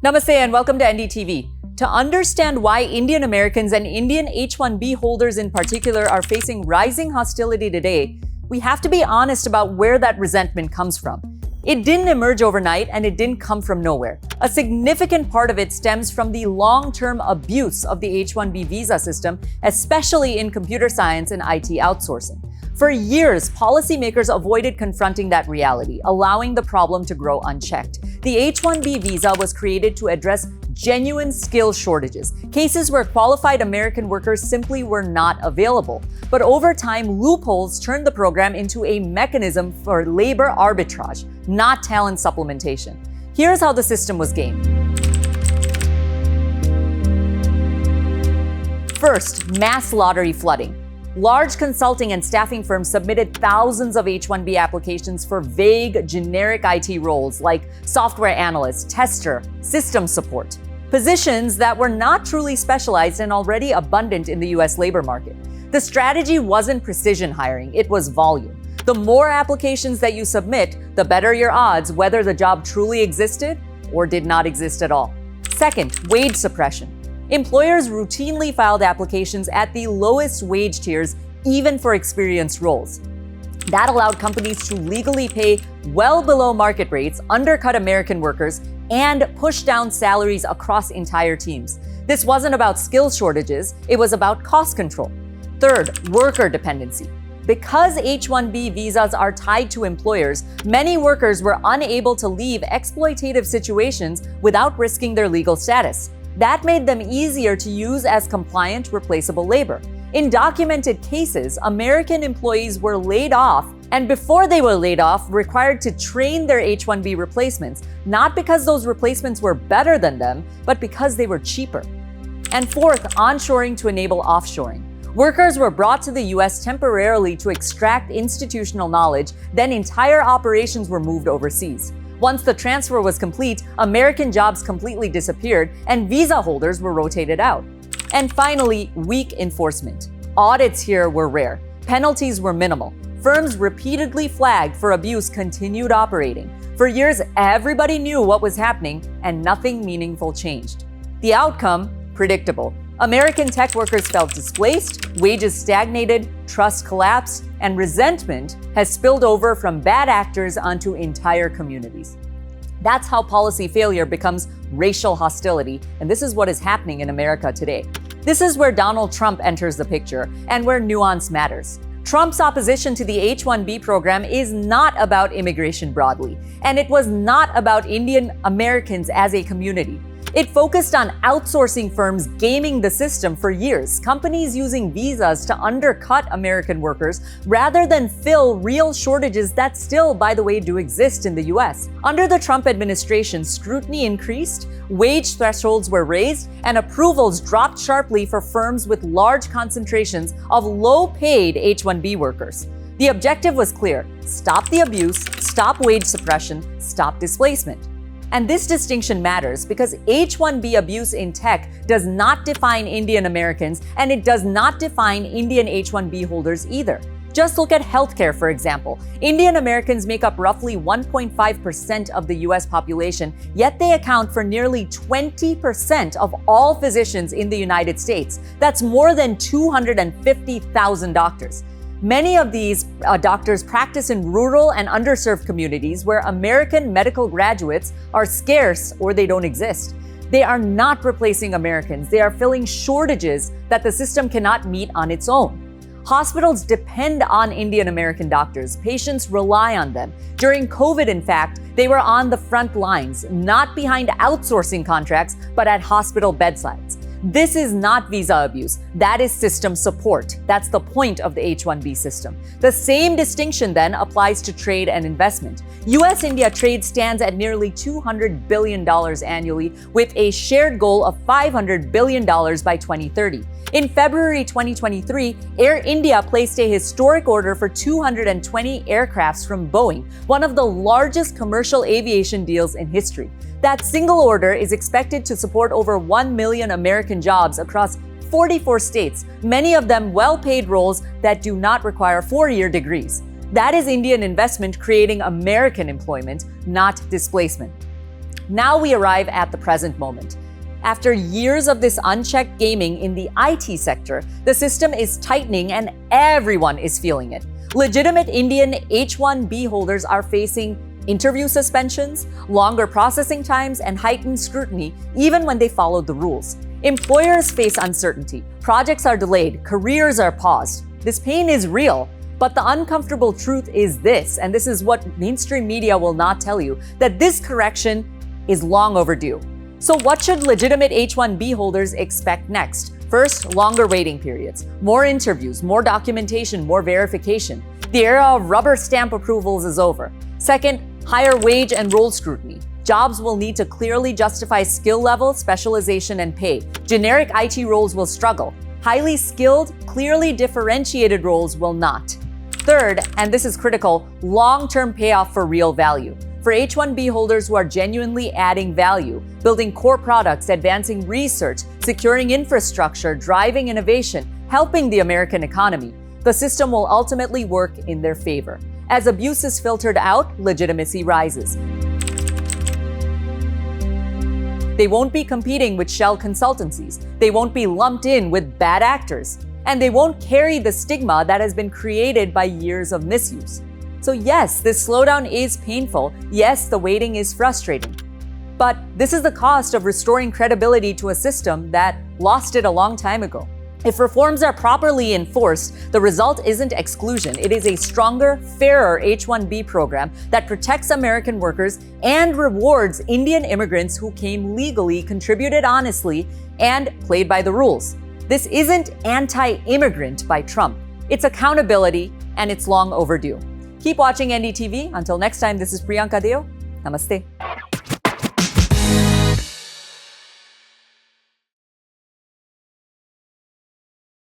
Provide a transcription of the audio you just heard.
Namaste and welcome to NDTV. To understand why Indian Americans and Indian H-1B holders in particular are facing rising hostility today, we have to be honest about where that resentment comes from. It didn't emerge overnight and it didn't come from nowhere. A significant part of it stems from the long-term abuse of the H-1B visa system, especially in computer science and IT outsourcing. For years, policymakers avoided confronting that reality, allowing the problem to grow unchecked. The H-1B visa was created to address genuine skill shortages, cases where qualified American workers simply were not available. But over time, loopholes turned the program into a mechanism for labor arbitrage, not talent supplementation. Here's how the system was gamed. First, mass lottery flooding. Large consulting and staffing firms submitted thousands of H-1B applications for vague, generic IT roles like software analyst, tester, system support. Positions that were not truly specialized and already abundant in the US labor market. The strategy wasn't precision hiring, it was volume. The more applications that you submit, the better your odds whether the job truly existed or did not exist at all. Second, wage suppression. Employers routinely filed applications at the lowest wage tiers, even for experienced roles. That allowed companies to legally pay well below market rates, undercut American workers, and push down salaries across entire teams. This wasn't about skill shortages, it was about cost control. Third, worker dependency. Because H-1B visas are tied to employers, many workers were unable to leave exploitative situations without risking their legal status. That made them easier to use as compliant, replaceable labor. In documented cases, American employees were laid off, and before they were laid off, required to train their H-1B replacements, not because those replacements were better than them, but because they were cheaper. And fourth, onshoring to enable offshoring. Workers were brought to the US temporarily to extract institutional knowledge, then entire operations were moved overseas. Once the transfer was complete, American jobs completely disappeared and visa holders were rotated out. And finally, weak enforcement. Audits here were rare. Penalties were minimal. Firms repeatedly flagged for abuse continued operating. For years, everybody knew what was happening and nothing meaningful changed. The outcome, predictable. American tech workers felt displaced, wages stagnated, trust collapsed, and resentment has spilled over from bad actors onto entire communities. That's how policy failure becomes racial hostility, and this is what is happening in America today. This is where Donald Trump enters the picture and where nuance matters. Trump's opposition to the H-1B program is not about immigration broadly, and it was not about Indian Americans as a community. It focused on outsourcing firms gaming the system for years, companies using visas to undercut American workers rather than fill real shortages that still, by the way, do exist in the US. Under the Trump administration, scrutiny increased, wage thresholds were raised, and approvals dropped sharply for firms with large concentrations of low-paid H-1B workers. The objective was clear: stop the abuse, stop wage suppression, stop displacement. And this distinction matters because H-1B abuse in tech does not define Indian Americans, and it does not define Indian H-1B holders either. Just look at healthcare, for example. Indian Americans make up roughly 1.5% of the US population, yet they account for nearly 20% of all physicians in the United States. That's more than 250,000 doctors. Many of these doctors practice in rural and underserved communities where American medical graduates are scarce or they don't exist. They are not replacing Americans. They are filling shortages that the system cannot meet on its own. Hospitals depend on Indian American doctors. Patients rely on them. During COVID, in fact, they were on the front lines, not behind outsourcing contracts, but at hospital bedsides. This is not visa abuse. That is system support. That's the point of the H-1B system. The same distinction then applies to trade and investment. US-India trade stands at nearly $200 billion annually, with a shared goal of $500 billion by 2030. In February 2023, Air India placed a historic order for 220 aircrafts from Boeing, one of the largest commercial aviation deals in history. That single order is expected to support over 1 million American jobs across 44 states, many of them well-paid roles that do not require four-year degrees. That is Indian investment creating American employment, not displacement. Now we arrive at the present moment. After years of this unchecked gaming in the IT sector, the system is tightening and everyone is feeling it. Legitimate Indian H-1B holders are facing interview suspensions, longer processing times, and heightened scrutiny even when they followed the rules. Employers face uncertainty, projects are delayed, careers are paused. This pain is real, but the uncomfortable truth is this, and this is what mainstream media will not tell you, that this correction is long overdue. So what should legitimate H-1B holders expect next? First, longer waiting periods, more interviews, more documentation, more verification. The era of rubber stamp approvals is over. Second, higher wage and role scrutiny. Jobs will need to clearly justify skill level, specialization, and pay. Generic IT roles will struggle. Highly skilled, clearly differentiated roles will not. Third, and this is critical, long-term payoff for real value. For H-1B holders who are genuinely adding value, building core products, advancing research, securing infrastructure, driving innovation, helping the American economy, the system will ultimately work in their favor. As abuse is filtered out, legitimacy rises. They won't be competing with shell consultancies. They won't be lumped in with bad actors. And they won't carry the stigma that has been created by years of misuse. So yes, this slowdown is painful. Yes, the waiting is frustrating. But this is the cost of restoring credibility to a system that lost it a long time ago. If reforms are properly enforced, the result isn't exclusion. It is a stronger, fairer H-1B program that protects American workers and rewards Indian immigrants who came legally, contributed honestly, and played by the rules. This isn't anti-immigrant by Trump. It's accountability, and it's long overdue. Keep watching NDTV. Until next time, this is Priyanka Deo. Namaste.